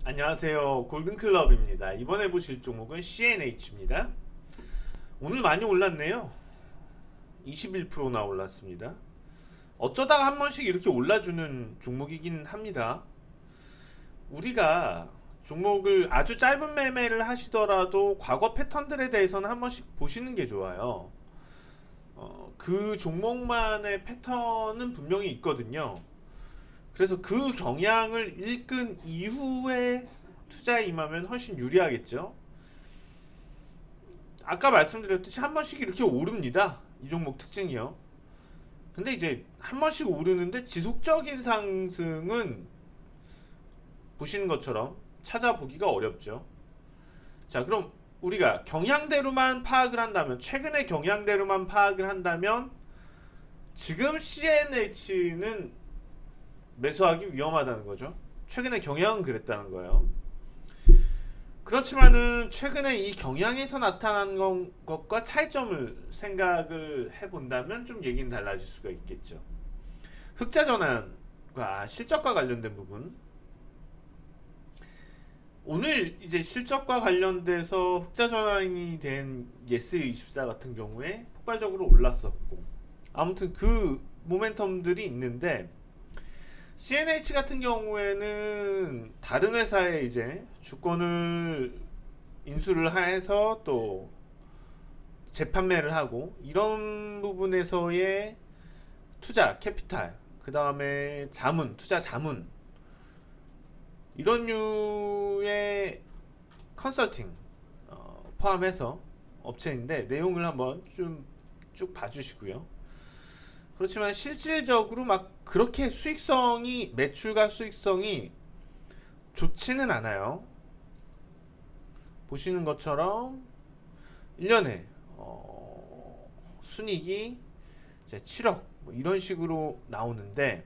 안녕하세요. 골든클럽입니다. 이번에 보실 종목은 CNH입니다. 오늘 많이 올랐네요. 21%나 올랐습니다. 어쩌다가 한 번씩 이렇게 올라주는 종목이긴 합니다. 우리가 종목을 아주 짧은 매매를 하시더라도 과거 패턴들에 대해서는 한 번씩 보시는 게 좋아요. 그 종목만의 패턴은 분명히 있거든요. 그래서 그 경향을 읽은 이후에 투자에 임하면 훨씬 유리하겠죠. 아까 말씀드렸듯이 한 번씩 이렇게 오릅니다. 이 종목 특징이요. 근데 이제 한 번씩 오르는데 지속적인 상승은 보시는 것처럼 찾아보기가 어렵죠. 자, 그럼 우리가 경향대로만 파악을 한다면, 최근의 경향대로만 파악을 한다면 지금 CNH는 매수하기 위험하다는 거죠. 최근에 경향은 그랬다는 거예요. 그렇지만은 최근에 이 경향에서 나타난 것과 차이점을 생각을 해본다면 좀 얘기는 달라질 수가 있겠죠. 흑자전환과 실적과 관련된 부분, 오늘 이제 실적과 관련돼서 흑자전환이 된 예스24 같은 경우에 폭발적으로 올랐었고, 아무튼 그 모멘텀들이 있는데, CNH 같은 경우에는 다른 회사에 이제 주권을 인수를 해서 또 재판매를 하고, 이런 부분에서의 투자 캐피탈, 그 다음에 자문, 투자 자문, 이런 류의 컨설팅 포함해서 업체인데, 내용을 한번 좀 쭉 봐주시고요. 그렇지만 실질적으로 막 그렇게 수익성이, 매출과 수익성이 좋지는 않아요. 보시는 것처럼 1년에 순이익이 이제 7억 뭐 이런 식으로 나오는데,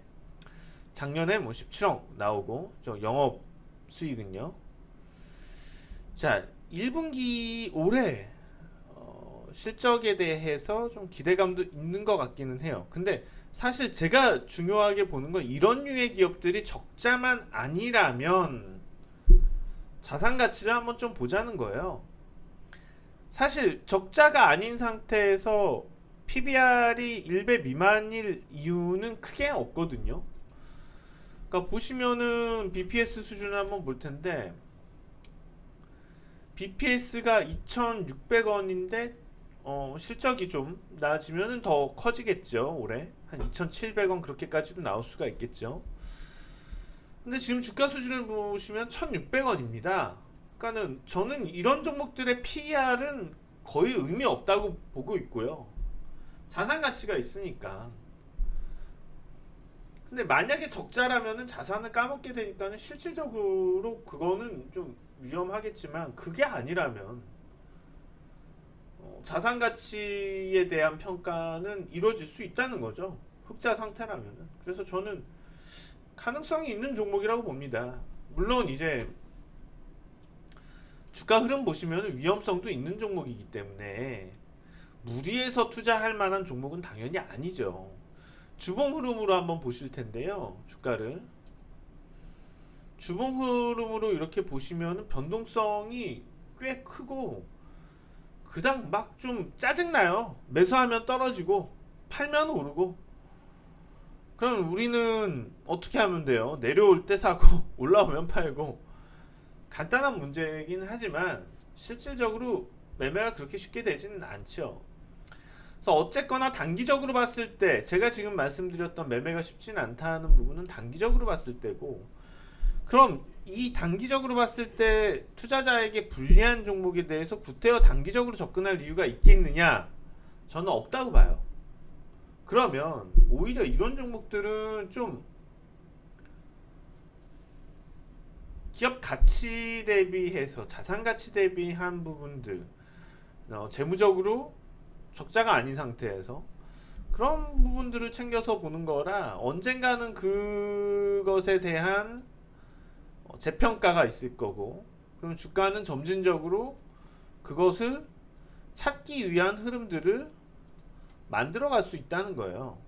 작년에 뭐 17억 나오고, 저 영업 수익은요. 자, 1분기 올해 실적에 대해서 좀 기대감도 있는 것 같기는 해요. 근데 사실 제가 중요하게 보는 건, 이런 류의 기업들이 적자만 아니라면 자산 가치를 한번 좀 보자는 거예요. 사실 적자가 아닌 상태에서 PBR이 1배 미만일 이유는 크게 없거든요. 그러니까 보시면은 BPS 수준을 한번 볼 텐데, BPS가 2,600원인데 실적이 좀 나아지면 더 커지겠죠. 올해 한 2,700원 그렇게까지도 나올 수가 있겠죠. 근데 지금 주가 수준을 보시면 1,600원입니다. 그러니까는 저는 이런 종목들의 PER은 거의 의미 없다고 보고 있고요. 자산 가치가 있으니까. 근데 만약에 적자라면은 자산을 까먹게 되니까는 실질적으로 그거는 좀 위험하겠지만, 그게 아니라면 자산 가치에 대한 평가는 이루어질 수 있다는 거죠. 흑자 상태라면은. 그래서 저는 가능성이 있는 종목이라고 봅니다. 물론 이제 주가 흐름 보시면 위험성도 있는 종목이기 때문에 무리해서 투자할 만한 종목은 당연히 아니죠. 주봉 흐름으로 한번 보실 텐데요. 주가를 주봉 흐름으로 이렇게 보시면 변동성이 꽤 크고, 그닥 막 좀 짜증나요. 매수하면 떨어지고 팔면 오르고. 그럼 우리는 어떻게 하면 돼요? 내려올 때 사고 올라오면 팔고. 간단한 문제이긴 하지만 실질적으로 매매가 그렇게 쉽게 되지는 않죠. 그래서 어쨌거나 단기적으로 봤을 때, 제가 지금 말씀드렸던 매매가 쉽지는 않다는 부분은 단기적으로 봤을 때고, 그럼 이 단기적으로 봤을 때 투자자에게 불리한 종목에 대해서 구태여 단기적으로 접근할 이유가 있겠느냐? 저는 없다고 봐요. 그러면 오히려 이런 종목들은 좀 기업 가치 대비해서, 자산 가치 대비한 부분들, 재무적으로 적자가 아닌 상태에서 그런 부분들을 챙겨서 보는 거라, 언젠가는 그것에 대한 재평가가 있을 거고, 그럼 주가는 점진적으로 그것을 찾기 위한 흐름들을 만들어 갈 수 있다는 거예요.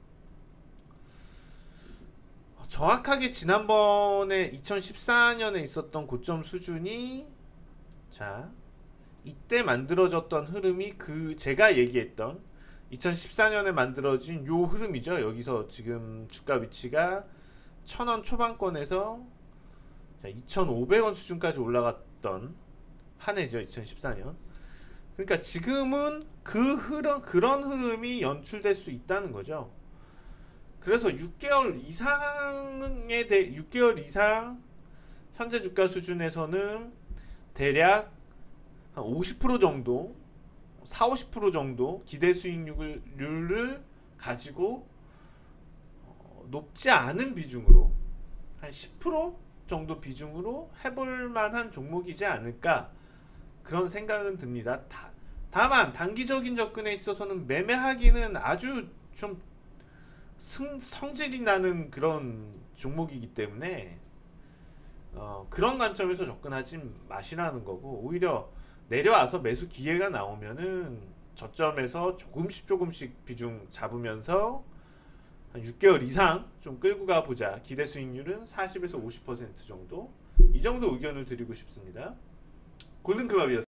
정확하게 지난번에 2014년에 있었던 고점 수준이, 자 이때 만들어졌던 흐름이 그 제가 얘기했던 2014년에 만들어진 요 흐름이죠. 여기서 지금 주가 위치가 1000원 초반권에서 2,500원 수준까지 올라갔던 한 해죠. 2014년. 그러니까 지금은 그런 흐름이 연출될 수 있다는 거죠. 그래서 6개월 이상 현재 주가 수준에서는 대략 한 50% 정도, 40-50% 정도 기대 수익률을 가지고 높지 않은 비중으로 한 10% 정도 비중으로 해볼 만한 종목이지 않을까, 그런 생각은 듭니다. 다만 단기적인 접근에 있어서는 매매하기는 아주 좀 성질이 나는 그런 종목이기 때문에 그런 관점에서 접근하지 마시라는 거고, 오히려 내려와서 매수 기회가 나오면은 저점에서 조금씩 비중 잡으면서 한 6개월 이상 좀 끌고 가보자. 기대 수익률은 40에서 50% 정도, 이 정도 의견을 드리고 싶습니다. 골든클럽이었습니다.